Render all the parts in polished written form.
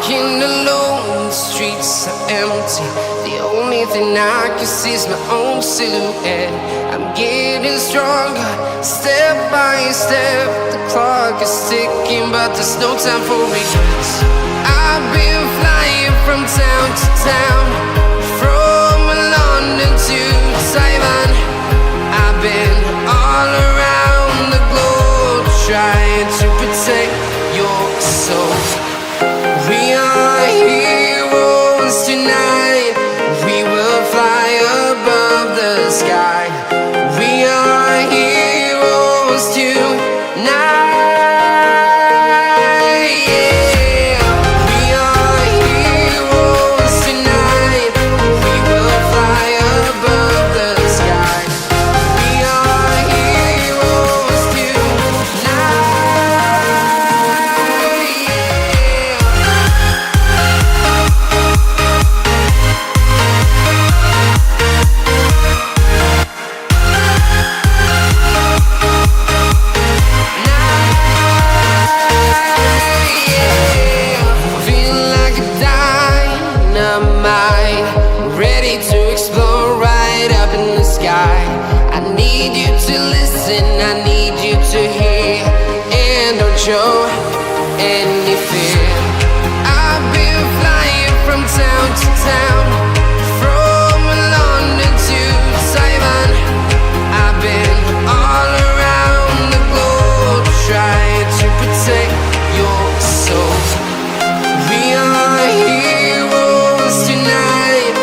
walking alone, the streets are empty. The only thing I can see is my own silhouette. I'm getting stronger, step by step. The clock is ticking, but there's no time for regrets. I've been flying from town to town, from London to Taiwan. I've been all around the globe, trying to protect your soul. We are heroes tonight. We will fly above the sky. We are heroes tonight. Yeah. We are heroes tonight. We will fly above the sky. We are heroes tonight. I need you to listen, I need you to hear, and don't show any fear. I've been flying from town to town, from London to Taiwan. I've been all around the globe, trying to protect your soul. We are heroes tonight.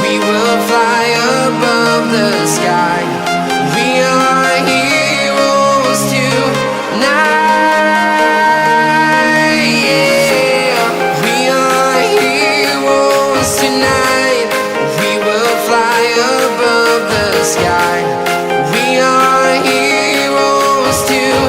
We will fly above the sky. We are heroes tonight. Yeah. We are heroes tonight. We will fly above the sky. We are heroes tonight.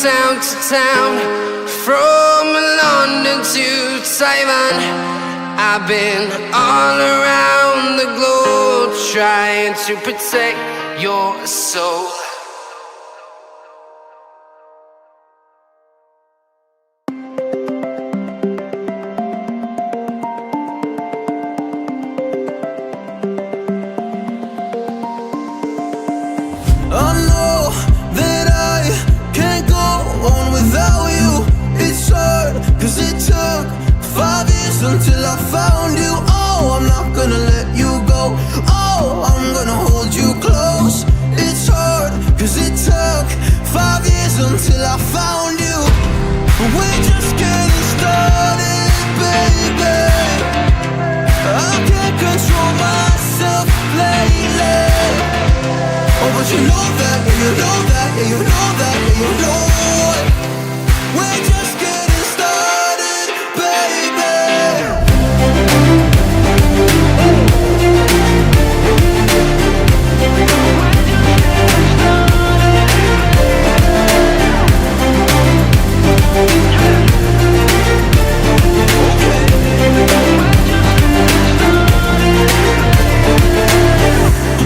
Town to town, from London to Taiwan. I've been all around the globe, trying to protect your soul. Until I found you, oh, I'm not gonna let you go. Oh, I'm gonna hold you close. It's hard, cause it took 5 years until I found you. We're just getting started, baby. I can't control myself lately. Oh, but you know that, yeah, you know that, yeah, you know that, yeah, you know it. We're just getting started, baby.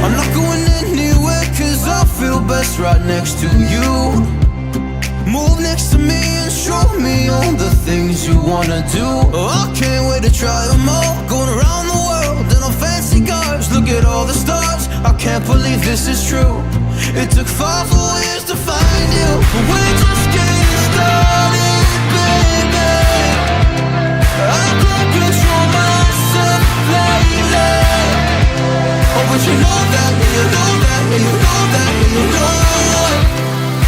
I'm not going anywhere cause I feel best right next to you. Move next to me and show me all the things you wanna do. Oh, I can't wait to try them all. Going around the world in on fancy cars. Look at all the stars, I can't believe this is true. It took 5 whole years to find you. We're just getting started, baby. I can't control myself lately. Oh, but you know that, yeah, you know that, yeah, you know that, yeah, you know it.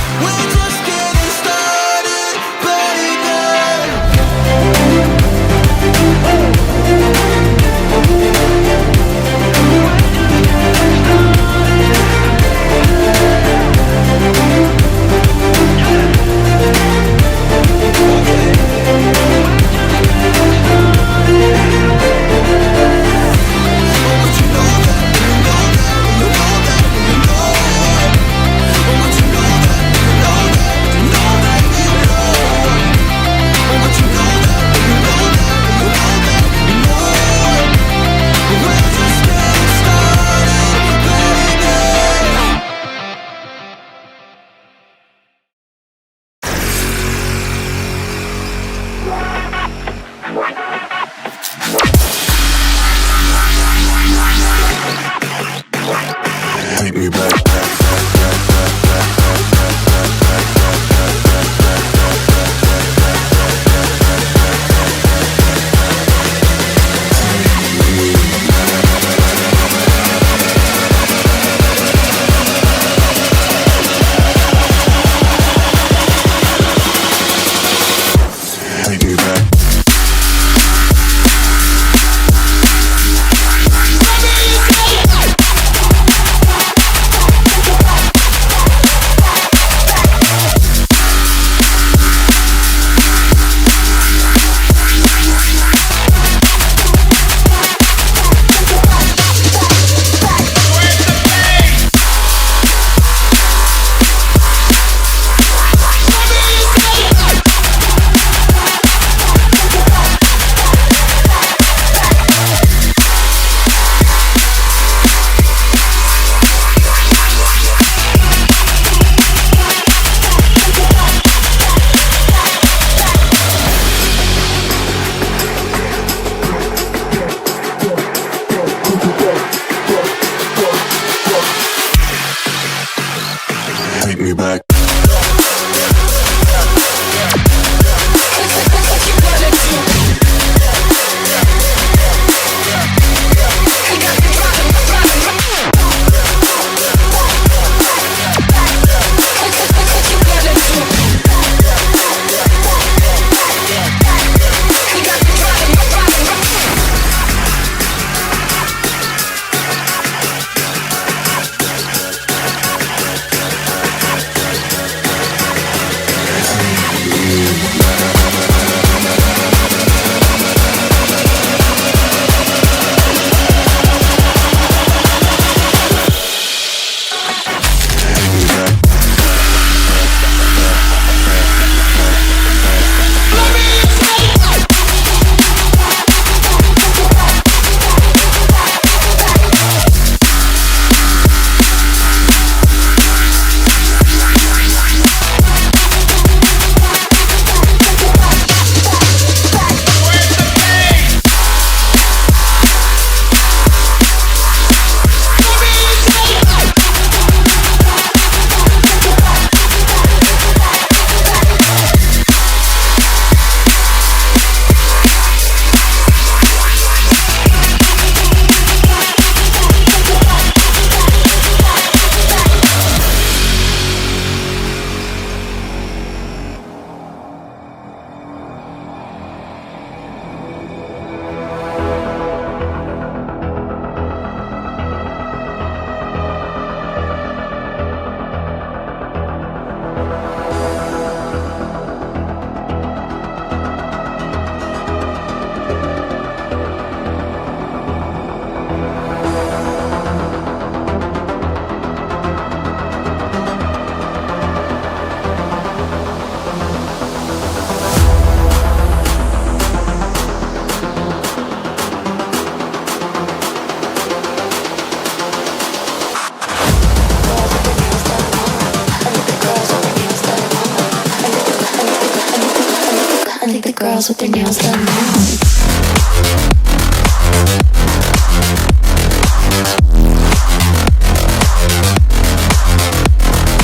girls with their nails done now.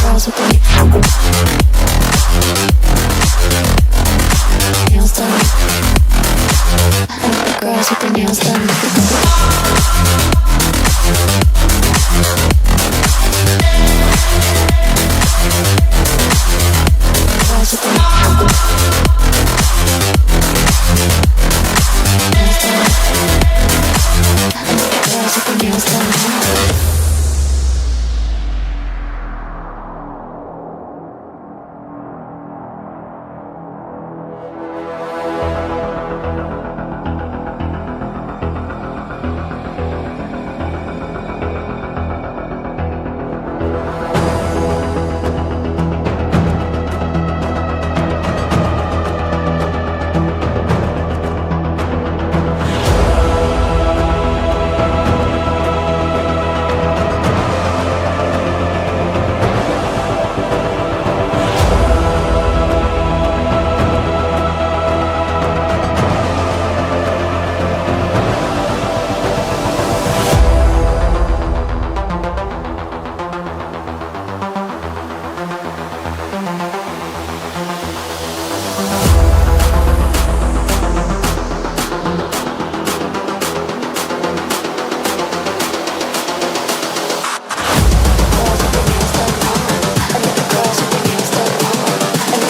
Girls with their nails done. I like the girls with their nails done.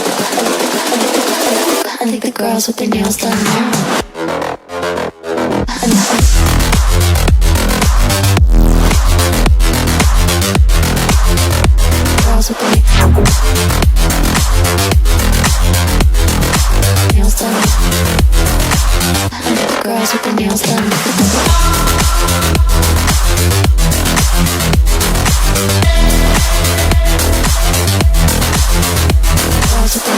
Girls with their nails done. Girls with their nails done now. Girls with their nails done. Girls with their nails done. Girls with their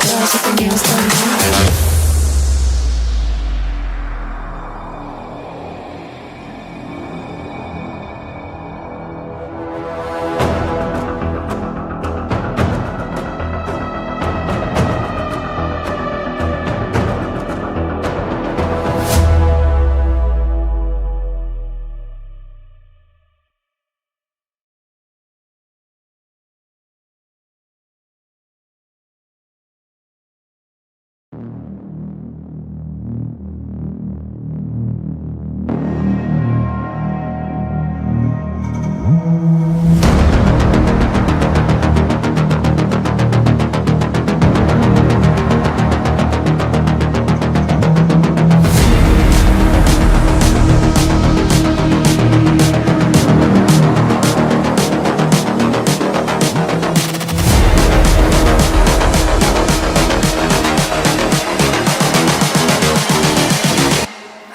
girls with their nails done now.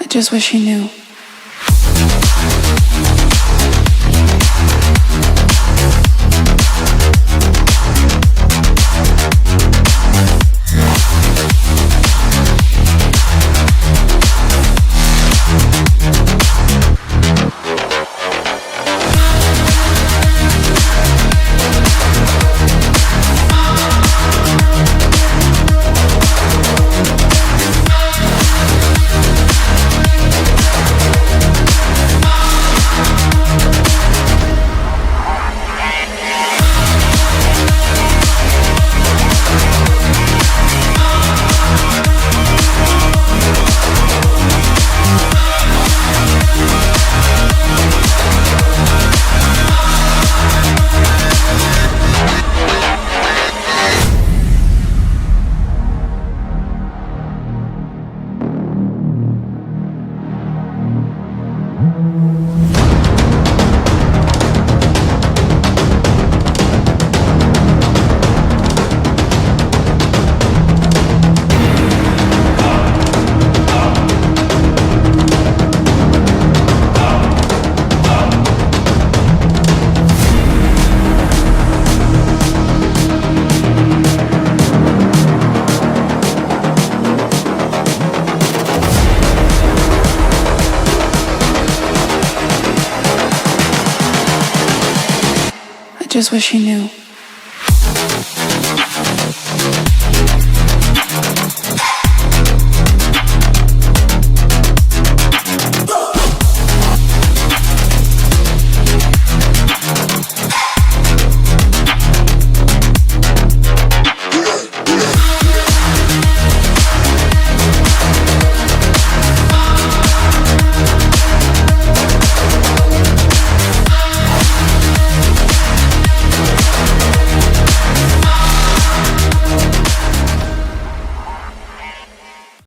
Just wish you knew. just wish he knew.